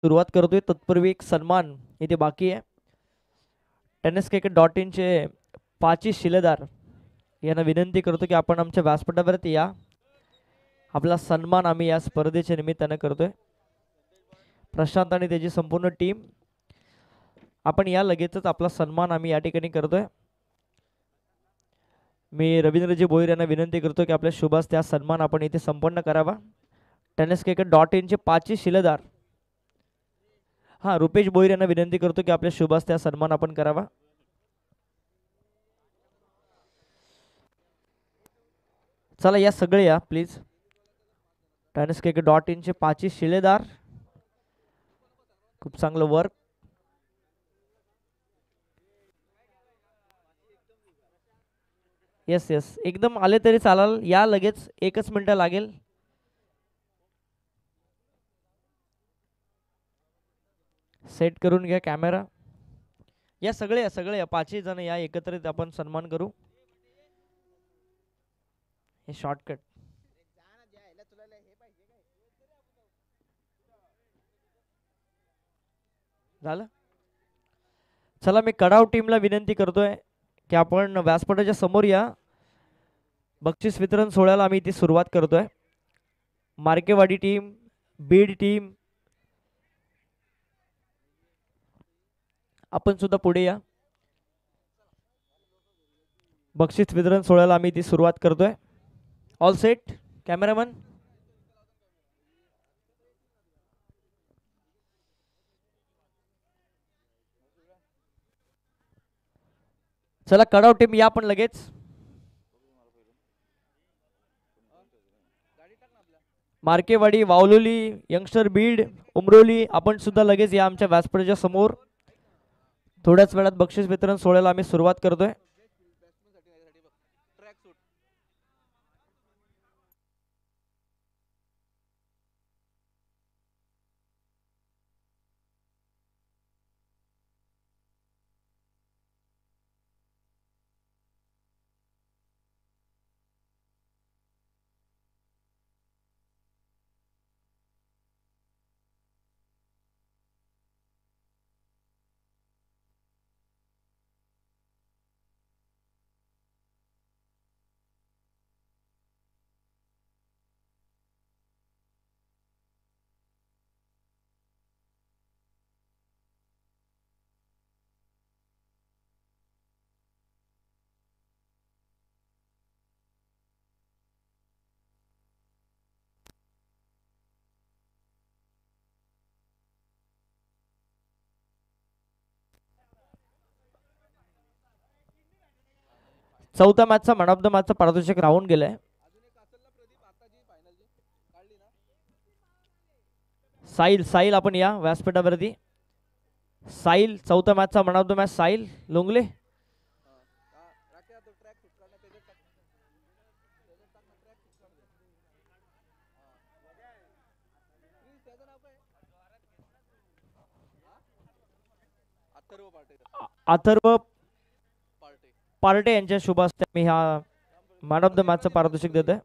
सुरुवात करतोय तत्पूर्वी एक सन्मान इथे बाकी आहे. tenniscricket.in चे पाची शिलेदार यांना विनंती करतो की आपण आमच्या व्यासपीठावरती या. आपला सन्मान आम्ही या स्पर्धेच्या निमित्ताने करतोय. प्रशांत आणि त्याची संपूर्ण टीम आपण या लगेचच आपला सन्मान आम्ही या ठिकाणी करतोय. मी रवींद्रजी भोईर यांना विनंती करतो की आपल्या शुभ हस्ते हा सन्मान आपण इथे संपन्न करावा. tenniscricket.in चे पाची शिलेदार रुपेश भोईर यांना विनंती करतो की आपल्या शुभ हस्ते हा सन्मान आपण करावा. चला या सगळे या प्लीज. tenniscricket.in चे पाची शिलेदार खूप चांगलं वर्क. येस येस एकदम आले तरी चालेल, या लगेच, एकच मिनिटं लागेल. सेट करून घ्या कॅमेरा. या सगळे या पाचही जण या एकत्रित आपण सन्मान करू. हे शॉर्टकट झालं. चला मी कडाव टीमला विनंती करतोय की आपण व्यासपीठाच्या समोर या. बक्षीस वितरण सोहळ्याला आम्ही इथे सुरुवात करतोय. मार्केवाडी टीम, बीड टीम, आपण सुद्धा पुढे या. बक्षीस वितरण सोहळ्याला आम्ही इथे सुरुवात करतोय. All set cameraman. चला कडाव टीम या पण लगेच. मार्केवाडी, वावलोली, यंगस्टर बीड, उमरोली आपण सुद्धा लगेच या आमच्या व्यासपीठाच्या समोर. थोड्याच वेळात बक्षीस वितरण सोहळ्याला आम्ही सुरुवात करतोय. चौथ्या मॅचचा मॅन ऑफ द मॅचचा पारितोषिक राहून गेलाय. साहिल आपण या व्यासपीठावरती. साहिल चौथ्या मॅचचा man of the match Sahil Longle. Atharva Parte यांच्या शुभ हस्ते मी हा मॅन ऑफ द मॅचचं पारितोषिक देतोय.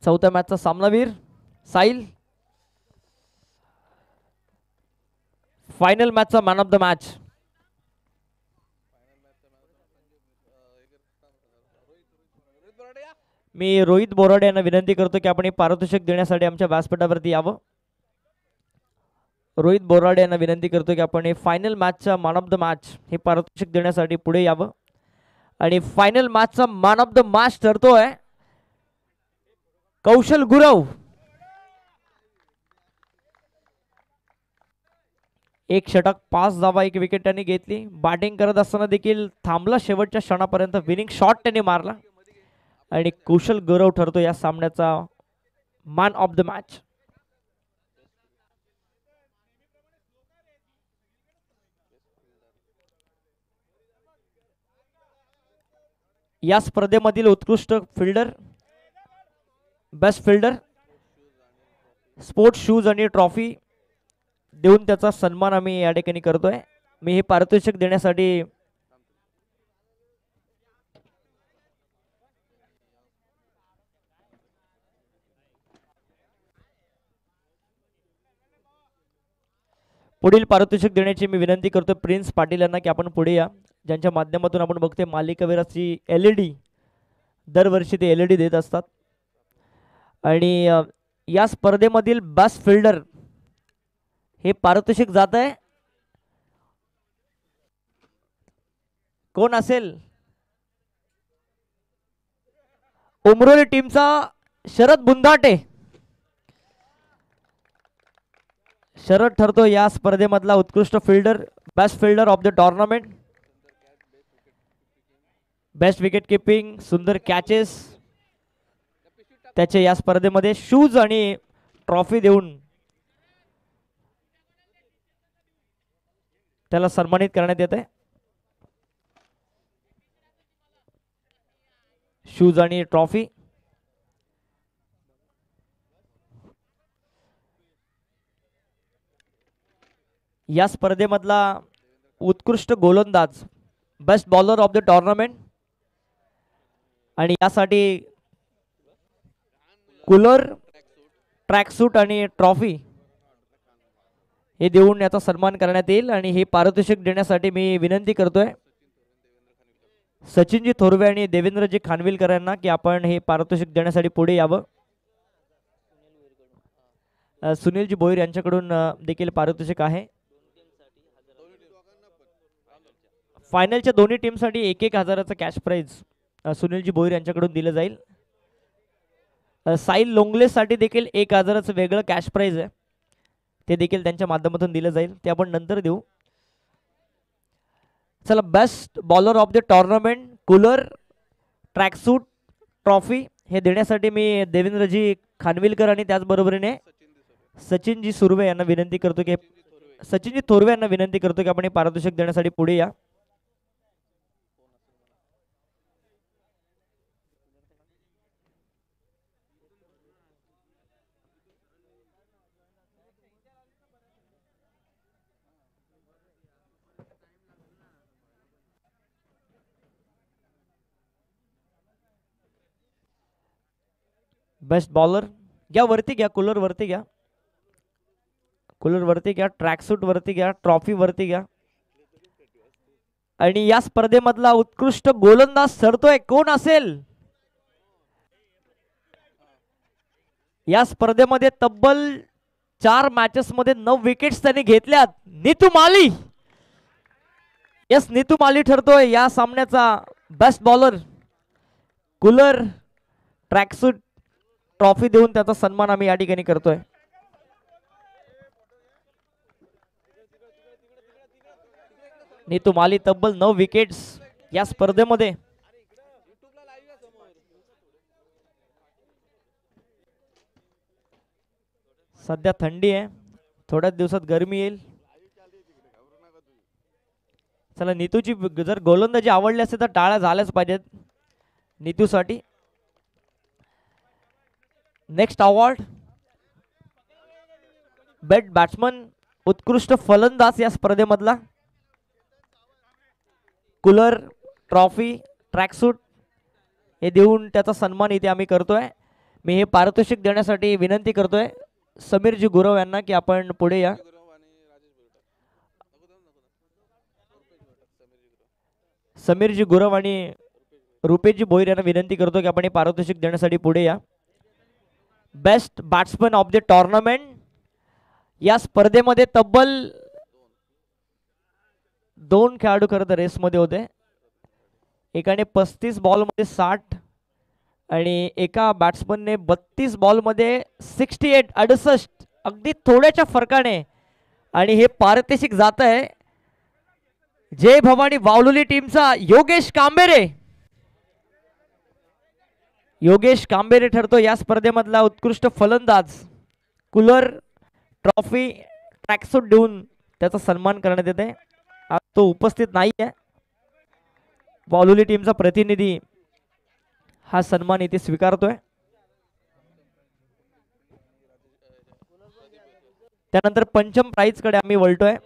चौथ्या मॅचचा सामनावीर साहिल. फायनल मॅचचा मॅन ऑफ द मॅच मी रोहित बोराडे यांना विनंती करतो की आपण हे पारितोषिक देण्यासाठी आमच्या व्यासपीठावरती यावं. रोहित बोराडे यांना विनंती करतो की आपण हे फायनल मॅचचा मॅन ऑफ द मॅच हे पारितोषिक देण्यासाठी पुढे यावं. आणि फायनल मॅचचा मॅन ऑफ द मॅच ठरतोय कौशल गुरव. एक षटक, 5 धावा, 1 विकेट त्यांनी घेतली. बॅटिंग करत असताना देखील थांबला शेवटच्या क्षणापर्यंत. विनिंग शॉट त्यांनी मारला आणि कौशल गुरव ठरतो या सामन्याचा मॅन ऑफ द मॅच. या स्पर्धेमधील उत्कृष्ट fielder, best fielder, sports shoes आणि ट्रॉफी देऊन त्याचा सन्मान आम्ही या ठिकाणी करतोय. मी हे पारितोषिक देण्यासाठी पुढील पारितोषिक देण्याची मी विनंती करतो प्रिन्स पाटील यांना की आपण पुढे या, ज्यांच्या माध्यमातून आपण बघतोय मालिकावीराची LED दरवर्षी ते LED देत असतात. आणि या स्पर्धेमधील बेस्ट फिल्डर हे पारितोषिक जात आहे कोण असेल? उमरोली टीमचा शरद बुंदाटे. शरद ठरतो या स्पर्धेमधला उत्कृष्ट fielder, best fielder of the tournament. Best wicket keeping, सुंदर कॅचेस, त्याचे या स्पर्धेमध्ये शूज आणि ट्रॉफी देऊन त्याला सन्मानित करण्यात येते. शूज आणि ट्रॉफी. या स्पर्धेमधला उत्कृष्ट गोलंदाज, best bowler of the tournament, आणि यासाठी कूलर, ट्रॅकसूट आणि ट्रॉफी हे देऊन याचा सन्मान करण्यात येईल. आणि हे पारितोषिक देण्यासाठी मी विनंती करतोय सचिनजी थोरवे आणि देवेंद्रजी खानविलकर यांना की आपण हे पारितोषिक देण्यासाठी पुढे यावं. सुनीलजी भोईर यांच्याकडून देखील पारितोषिक आहे. फायनलच्या दोन्ही टीमसाठी 1,000चं कॅश प्राइज सुनीलजी भोईर यांच्याकडून दिलं जाईल. साहिल लोंगलेसाठी देखील 1,000चं वेगळं कॅश प्राइज आहे, ते देखील त्यांच्या माध्यमातून दिलं जाईल, ते आपण नंतर देऊ. चला, best bowler of the tournament, cooler, tracksuit, trophy हे देण्यासाठी मी देवेंद्रजी खानविलकर आणि त्याचबरोबरीने सचिनजी सुर्वे यांना विनंती करतो की सचिनजी थोरवे यांना विनंती करतो की आपण हे पारितोषिक देण्यासाठी पुढे या. बेस्ट बॉलर घ्या, वरती घ्या, कूलर वरती घ्या, कूलर वरती घ्या, ट्रॅकसूट वरती घ्या, ट्रॉफी वरती घ्या. आणि या स्पर्धेमधला उत्कृष्ट गोलंदाज ठरतोय कोण असेल? या स्पर्धेमध्ये तब्बल 4 मॅचेस मध्ये 9 विकेट्स त्यांनी घेतल्यात. नीतू माली. यस, नीतू माली ठरतोय या सामन्याचा best bowler. Cooler, tracksuit, trophy देऊन त्याचा सन्मान आम्ही या ठिकाणी करतोय. नीतू माली तब्बल 9 विकेट्स या स्पर्धेमध्ये. सध्या थंडी आहे, थोड्याच दिवसात गरमी येईल. चला, नीतूची जर गोलंदाजी आवडली असेल तर टाळ्या झाल्याच पाहिजेत नीतूसाठी. नेक्स्ट अवॉर्ड, बेस्ट बॅट्समन, उत्कृष्ट फलंदाज या स्पर्धेमधला. कूलर, ट्रॉफी, ट्रॅकसूट हे देऊन त्याचा सन्मान इथे आम्ही करतोय. मी हे पारितोषिक देण्यासाठी विनंती करतोय समीरजी गुरव यांना की आपण पुढे या. समीरजी गुरव आणि रुपेशजी भोईर यांना विनंती करतो की आपण हे पारितोषिक देण्यासाठी पुढे या. Best batsman of the tournament या स्पर्धेमध्ये तब्बल 2 खेळाडू खरं तर रेसमध्ये होते. एकाने 35 बॉलमध्ये 60 आणि एका बॅट्समनने 32 बॉलमध्ये 68 अगदी थोड्याच्या फरकाने. आणि हे पारितोषिक जात आहे जय भवानी वावलोली टीमचा योगेश कांबेरे. योगेश कांबेरे ठरतो या स्पर्धेमधला उत्कृष्ट फलंदाज. कूलर, ट्रॉफी, ट्रॅकसूट देऊन त्याचा सन्मान करण्यात येते. आज तो उपस्थित नाही आहे. वावलोली टीमचा प्रतिनिधी हा सन्मान इथे स्वीकारतोय. त्यानंतर पंचम प्राइज कडे आम्ही वळतोय.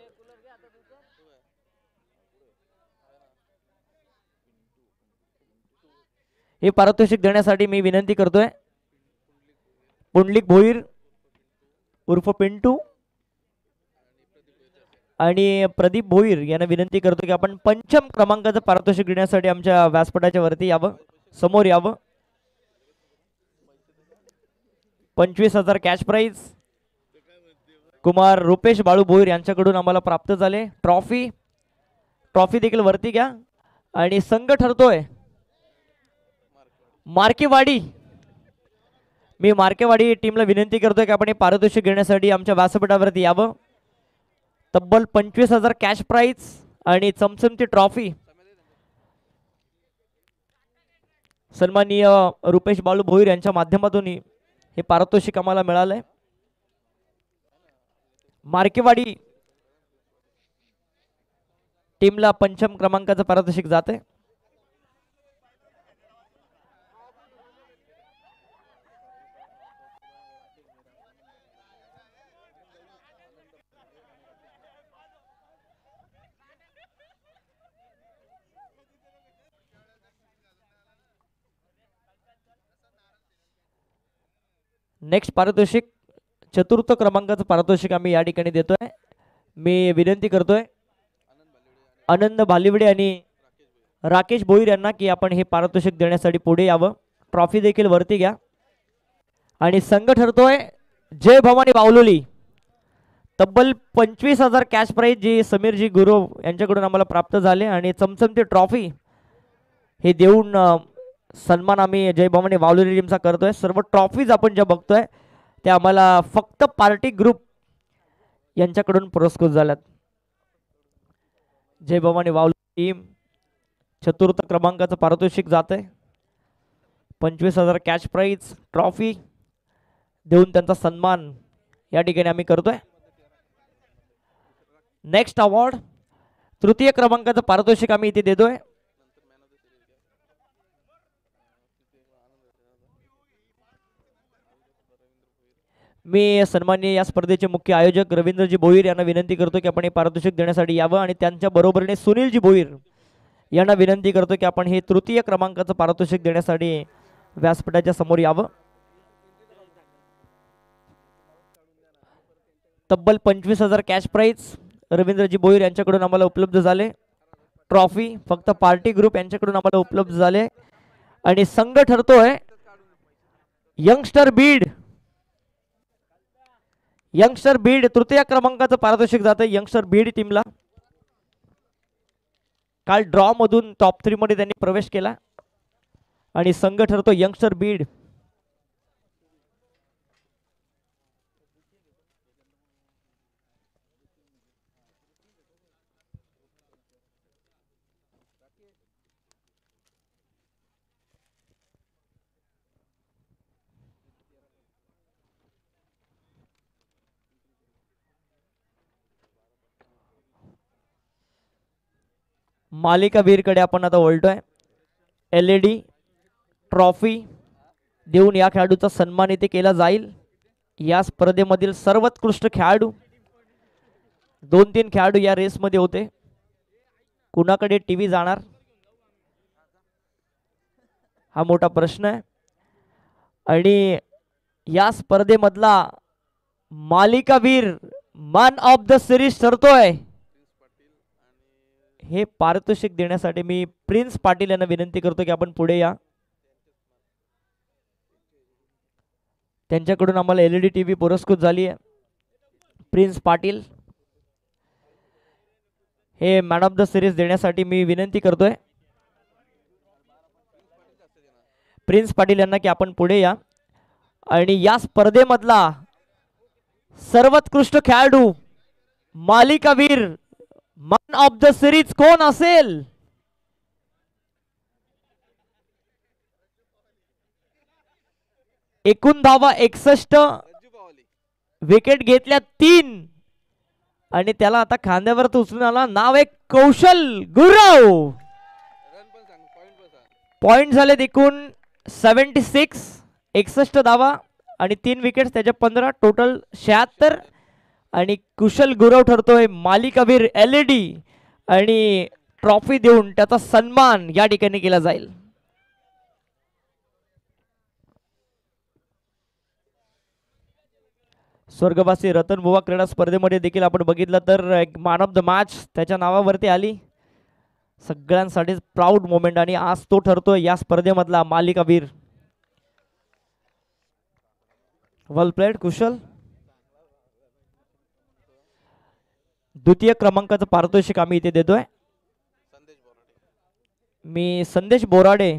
हे पारितोषिक देण्यासाठी मी विनंती करतोय पुंडलिक भोईर उर्फ पिंटू आणि प्रदीप भोईर यांना विनंती करतो की आपण पंचम क्रमांकाचं पारितोषिक घेण्यासाठी आमच्या व्यासपीठाच्या वरती यावं, समोर यावं. 25,000 कॅश प्राइज कुमार रुपेश बाळू भोईर यांच्याकडून आम्हाला प्राप्त झाले. ट्रॉफी देखील वरती घ्या. आणि संघ ठरतोय मार्केवाडी. मी मार्केवाडी टीमला विनंती करतोय की आपण हे पारितोषिक घेण्यासाठी आमच्या व्यासपीठावरती यावं. तब्बल 25,000 कॅश प्राइज आणि चमचमची ट्रॉफी सन्माननीय रुपेश बाळू भोईर यांच्या माध्यमातून हे पारितोषिक आम्हाला मिळालंय. मार्केवाडी टीमला पंचम क्रमांकाचं पारितोषिक जाते. नेक्स्ट पारितोषिक चतुर्थ क्रमांकाचं पारितोषिक आम्ही या ठिकाणी देतोय. मी विनंती करतोय आनंद भालिवडे आणि राकेश भोईर यांना की आपण हे पारितोषिक देण्यासाठी पुढे यावं. ट्रॉफी देखील वरती घ्या. आणि संघ ठरतोय जय भवानी बावलोली. तब्बल 25,000 कॅश प्राइज जी समीरजी गुरव यांच्याकडून आम्हाला प्राप्त झाले आणि चमचमती ट्रॉफी हे देऊन सन्मान आम्ही जय भवानी बावलोली टीमचा करतोय. सर्व ट्रॉफीज आपण ज्या बघतोय त्या आम्हाला फक्त पार्टी ग्रुप यांच्याकडून पुरस्कृत झाल्यात. जय भवानी बावलोली टीम चतुर्थ क्रमांकाचं पारितोषिक जात आहे. 25,000 कॅश प्राइज ट्रॉफी देऊन त्यांचा सन्मान या ठिकाणी आम्ही करतोय. नेक्स्ट अवॉर्ड तृतीय क्रमांकाचं पारितोषिक आम्ही इथे देतोय. मी सन्माननीय या स्पर्धेचे मुख्य आयोजक रवींद्रजी भोईर यांना विनंती करतो की आपण हे पारितोषिक देण्यासाठी यावं. आणि त्यांच्या बरोबरीने सुनीलजी भोईर यांना विनंती करतो की आपण हे तृतीय क्रमांकाचं पारितोषिक देण्यासाठी व्यासपीठाच्या समोर यावं. तब्बल 25,000 कॅश प्राइज रवींद्रजी भोईर यांच्याकडून आम्हाला उपलब्ध झाले. ट्रॉफी फक्त पार्टी ग्रुप यांच्याकडून आम्हाला उपलब्ध झाले. आणि संघ ठरतोय यंगस्टर बीड. यंगस्टर बीड तृतीय क्रमांकाचं पारितोषिक जातं यंगस्टर बीड टीमला. काल ड्रॉ मधून टॉप 3 मध्ये त्यांनी प्रवेश केला आणि संघ ठरतो यंगस्टर बीड. मालिकावीरकडे आपण आता वळतोय. LED ट्रॉफी देऊन या खेळाडूचा सन्मान इथे केला जाईल. या स्पर्धेमधील सर्वोत्कृष्ट खेळाडू 2-3 खेळाडू या रेसमध्ये होते. कुणाकडे टीव्ही जाणार हा मोठा प्रश्न आहे. आणि या स्पर्धेमधला मालिकावीर मॅन ऑफ द सिरीज ठरतोय. हे पारितोषिक देण्यासाठी मी प्रिन्स पाटील यांना विनंती करतो की आपण पुढे या. त्यांच्याकडून आम्हाला LED टीव्ही पुरस्कृत झाली आहे. प्रिन्स पाटील हे मॅन ऑफ द सिरीज देण्यासाठी मी विनंती करतोय प्रिन्स पाटील यांना की आपण पुढे या. आणि या स्पर्धेमधला सर्वोत्कृष्ट खेळाडू मालिकावीर मॅन ऑफ द सिरीज कोण असेल. एकूण धावा 61, विकेट घेतल्या 3 आणि त्याला आता खांद्यावर उचलून आला. नाव आहे कौशल गुरव. पॉइंट झालेत एकूण 76, 61 धावा आणि 3 विकेट त्याच्या 15, टोटल 76. आणि कुशल गुरव ठरतोय मालिकावीर LED आणि ट्रॉफी देऊन त्याचा सन्मान या ठिकाणी केला जाईल. स्वर्गवासी रतन बुवा क्रीडा स्पर्धेमध्ये देखील आपण बघितलं तर एक मॅन ऑफ द मॅच त्याच्या नावावरती आली. सगळ्यांसाठी प्राऊड मोमेंट आणि आज तो ठरतोय या स्पर्धेमधला मालिकावीर. वेल प्लेड कुशल. द्वितीय क्रमांकाचं पारितोषिक आम्ही इथे देतोय. मी संदेश बोराडे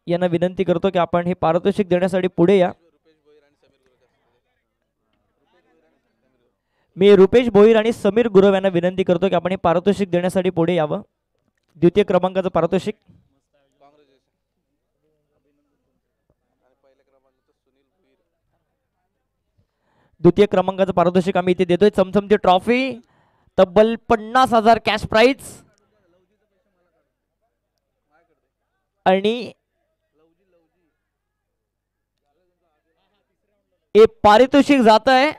यांना विनंती करतो की आपण हे पारितोषिक देण्यासाठी पुढे या. मी रुपेश भोईर आणि समीर गुरव यांना विनंती करतो की आपण हे पारितोषिक देण्यासाठी पुढे यावं. द्वितीय क्रमांकाचं पारितोषिक. द्वितीय क्रमांकाचं पारितोषिक आम्ही इथे देतोय. चमचमती ट्रॉफी, तब्बल 50,000 कॅश प्राइज आणि हे पारितोषिक जात आहे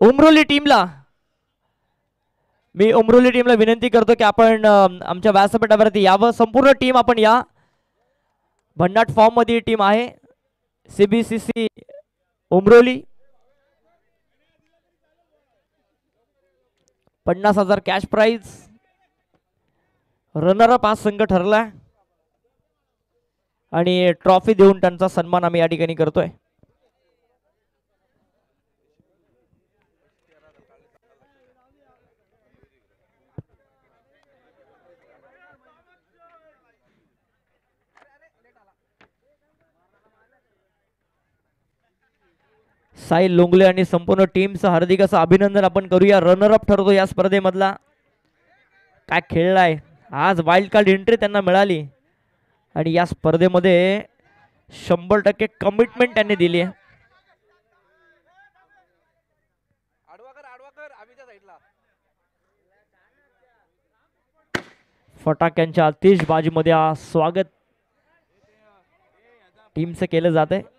उमरोली टीमला. मी उमरोली टीमला विनंती करतो की आपण आमच्या व्यासपीठावरती यावं. संपूर्ण टीम आपण या. भन्नाट फॉर्म मध्ये टीम आहे CBCC Umroli. 50,000 cash prize. Runner up हा संघ ठरला आणि ट्रॉफी देऊन त्यांचा सन्मान आम्ही या ठिकाणी करतोय. साई लोंगले आणि संपूर्ण टीमचं हार्दिक असं अभिनंदन आपण करूया. रनर अप ठरतो या स्पर्धेमधला. काय खेळलाय आज. वाईल्ड कार्ड एंट्री त्यांना मिळाली आणि या स्पर्धेमध्ये 100% कमिटमेंट त्यांनी दिली आहे. फटाक्यांच्या आतिषबाजीमध्ये स्वागत टीमचं केलं जात आहे.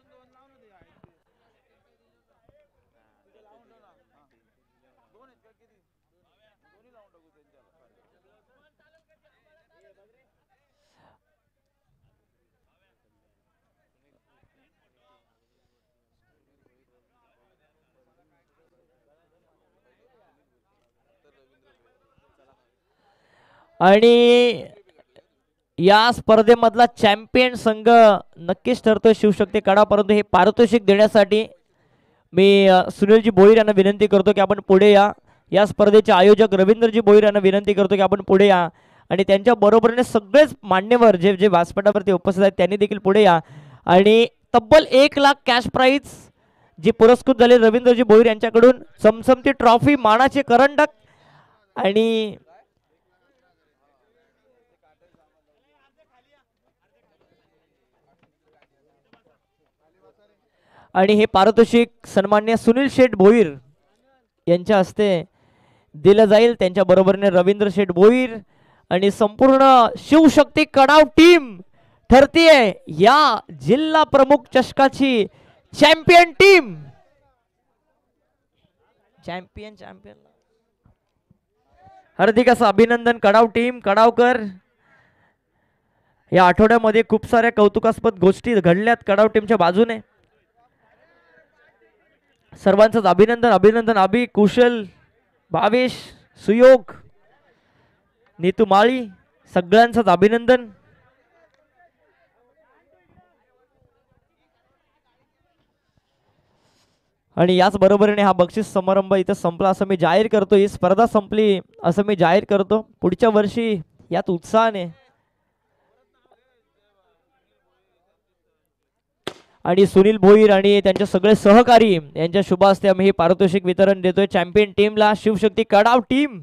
आणि या स्पर्धेमधला चॅम्पियन संघ नक्कीच ठरतोय शिवशक्ती कडा. परंतु हे पारितोषिक देण्यासाठी मी सुनीलजी भोईर यांना विनंती करतो की आपण पुढे या. या स्पर्धेचे आयोजक रवींद्रजी भोईर यांना विनंती करतो की आपण पुढे या आणि त्यांच्या बरोबरीने सगळेच मान्यवर जे जे व्यासपीठावरती उपस्थित आहेत त्यांनी देखील पुढे या. आणि तब्बल 1 लाख कॅश प्राइज जी पुरस्कृत झाले रवींद्रजी भोईर यांच्याकडून. चमचमती ट्रॉफी, मानाचे करंडक आणि हे पारितोषिक सन्मान्य सुनील शेठ भोईर यांच्या हस्ते दिलं जाईल. त्यांच्या बरोबरीने रवींद्र शेठ भोईर आणि संपूर्ण शिवशक्ती कडाव टीम ठरतीये या जिल्हा प्रमुख चषकाची चॅम्पियन टीम. चॅम्पियन हार्दिक असं अभिनंदन कडाव टीम, कडावकर. या आठवड्यामध्ये खूप साऱ्या कौतुकास्पद गोष्टी घडल्यात कडाव टीमच्या बाजूने. सर्वांचंच अभिनंदन. अभि, कुशल, भावेश, सुयोग, नीतू माळी सगळ्यांचंच अभिनंदन. आणि याच बरोबरीने हा बक्षीस समारंभ इथं संपला असं मी जाहीर करतो. ही स्पर्धा संपली असं मी जाहीर करतो. पुढच्या वर्षी यात उत्साहाने आणि सुनील भोईर आणि त्यांचे सगळे सहकारी यांच्या शुभ हस्ते आम्ही हे पारितोषिक वितरण देतोय चॅम्पियन टीमला, शिवशक्ती कडाव टीम.